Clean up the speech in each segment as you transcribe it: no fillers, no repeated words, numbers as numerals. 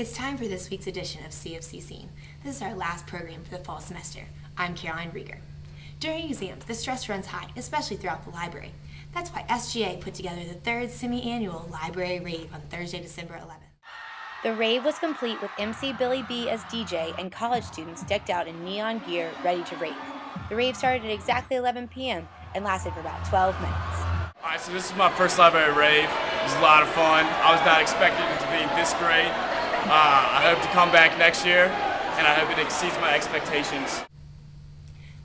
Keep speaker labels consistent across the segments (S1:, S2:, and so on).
S1: It's time for this week's edition of CFC Scene. This is our last program for the fall semester. I'm Caroline Rieger. During exams, the stress runs high, especially throughout the library. That's why SGA put together the third semi-annual Library Rave on Thursday, December 11th. The rave was complete with MC Billy B as DJ and college students decked out in neon gear ready to rave. The rave started at exactly 11 p.m. and lasted for about 12 minutes.
S2: Alright, so this is my first library rave. It was a lot of fun. I was not expecting it to be this great. I hope to come back next year, and I hope it exceeds my expectations.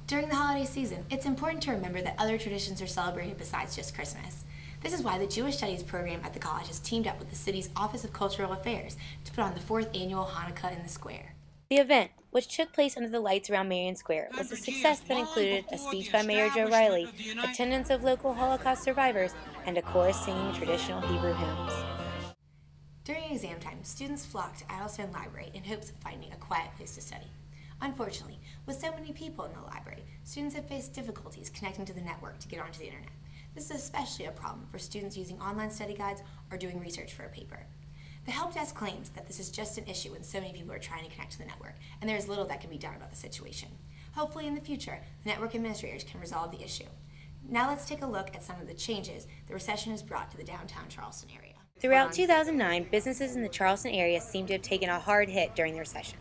S1: During the holiday season, it's important to remember that other traditions are celebrated besides just Christmas. This is why the Jewish Studies program at the college has teamed up with the city's Office of Cultural Affairs to put on the 4th annual Hanukkah in the Square. The event, which took place under the lights around Marion Square, was a success that included a speech by Mayor Joe Riley, attendance of local Holocaust survivors, and a chorus singing traditional Hebrew hymns. During exam time, students flocked to Idlestone Library in hopes of finding a quiet place to study. Unfortunately, with so many people in the library, students have faced difficulties connecting to the network to get onto the internet. This is especially a problem for students using online study guides or doing research for a paper. The help desk claims that this is just an issue when so many people are trying to connect to the network, and there is little that can be done about the situation. Hopefully in the future, the network administrators can resolve the issue. Now let's take a look at some of the changes the recession has brought to the downtown Charleston area. Throughout 2009, businesses in the Charleston area seem to have taken a hard hit during the recession.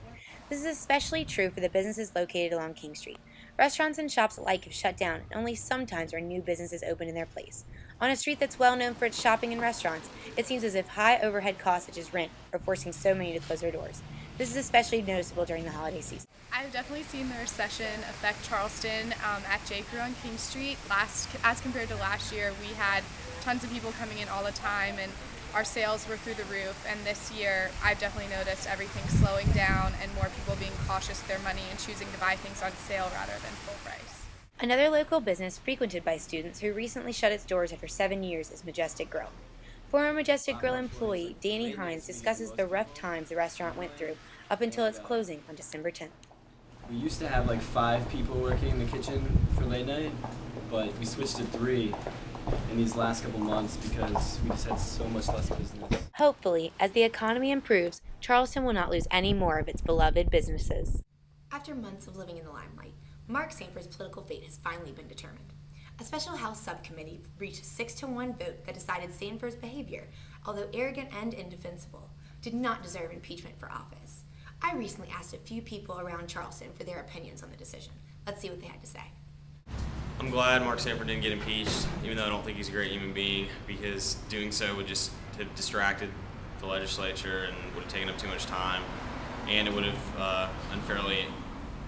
S1: This is especially true for the businesses located along King Street. Restaurants and shops alike have shut down, and only sometimes are new businesses open in their place. On a street that's well known for its shopping and restaurants, it seems as if high overhead costs such as rent are forcing so many to close their doors. This is especially noticeable during the holiday season.
S3: I've definitely seen the recession affect Charleston at J. Crew on King Street. As compared to last year, we had tons of people coming in all the time, and our sales were through the roof. And this year, I've definitely noticed everything slowing down and more people being cautious with their money and choosing to buy things on sale rather than full price.
S1: Another local business frequented by students who recently shut its doors after 7 years is Majestic Grill. Former Majestic Grill employee Danny Hines discusses the rough times the restaurant went through up until its closing on December 10th.
S4: We used to have like 5 people working in the kitchen for late night, but we switched to 3 in these last couple months because we just had so much less business.
S1: Hopefully, as the economy improves, Charleston will not lose any more of its beloved businesses. After months of living in the limelight, Mark Sanford's political fate has finally been determined. A special House subcommittee reached a 6-1 vote that decided Sanford's behavior, although arrogant and indefensible, did not deserve impeachment for office. I recently asked a few people around Charleston for their opinions on the decision. Let's see what they had to say.
S5: I'm glad Mark Sanford didn't get impeached, even though I don't think he's a great human being, because doing so would just have distracted the legislature and would have taken up too much time, and it would have unfairly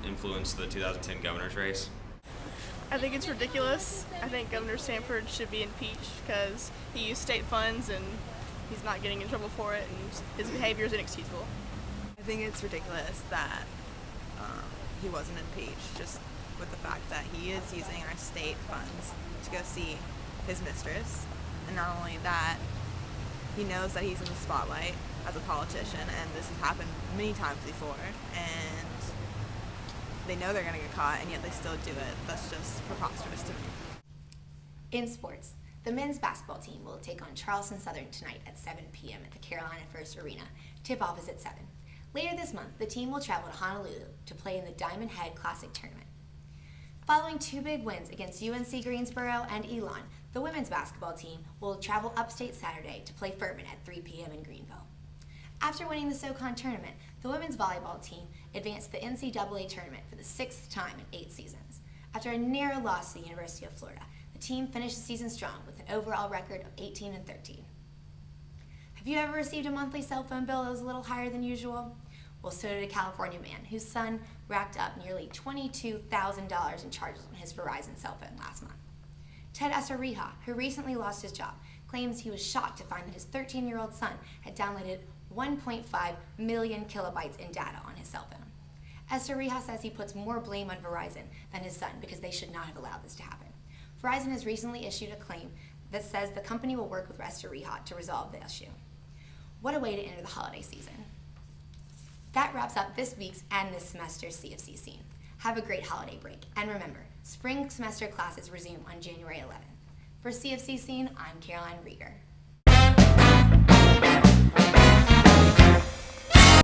S5: influenced the 2010 governor's race.
S6: I think it's ridiculous. I think Governor Sanford should be impeached because he used state funds and he's not getting in trouble for it, and his behavior is inexcusable.
S7: I think it's ridiculous that he wasn't impeached, just with the fact that he is using our state funds to go see his mistress. And not only that, he knows that he's in the spotlight as a politician, and this has happened many times before, and they know they're going to get caught, and yet they still do it. That's just preposterous to me.
S1: In sports, the men's basketball team will take on Charleston Southern tonight at 7 p.m. at the Carolina First Arena. Tip-off is at 7. Later this month, the team will travel to Honolulu to play in the Diamond Head Classic Tournament. Following 2 big wins against UNC Greensboro and Elon, the women's basketball team will travel upstate Saturday to play Furman at 3 p.m. in Greenville. After winning the SoCon tournament, the women's volleyball team advanced to the NCAA tournament for the 6th time in 8 seasons. After a narrow loss to the University of Florida, the team finished the season strong with an overall record of 18-13. Have you ever received a monthly cell phone bill that was a little higher than usual? Well, so did a California man whose son racked up nearly $22,000 in charges on his Verizon cell phone last month. Ted Esarija, who recently lost his job, claims he was shocked to find that his 13-year-old son had downloaded 1.5 million kilobytes in data on his cell phone. Esarija says he puts more blame on Verizon than his son because they should not have allowed this to happen. Verizon has recently issued a claim that says the company will work with Esarija to resolve the issue. What a way to enter the holiday season. That wraps up this week's and this semester's CFC Scene. Have a great holiday break, and remember, spring semester classes resume on January 11th. For CFC Scene, I'm Caroline Rieger.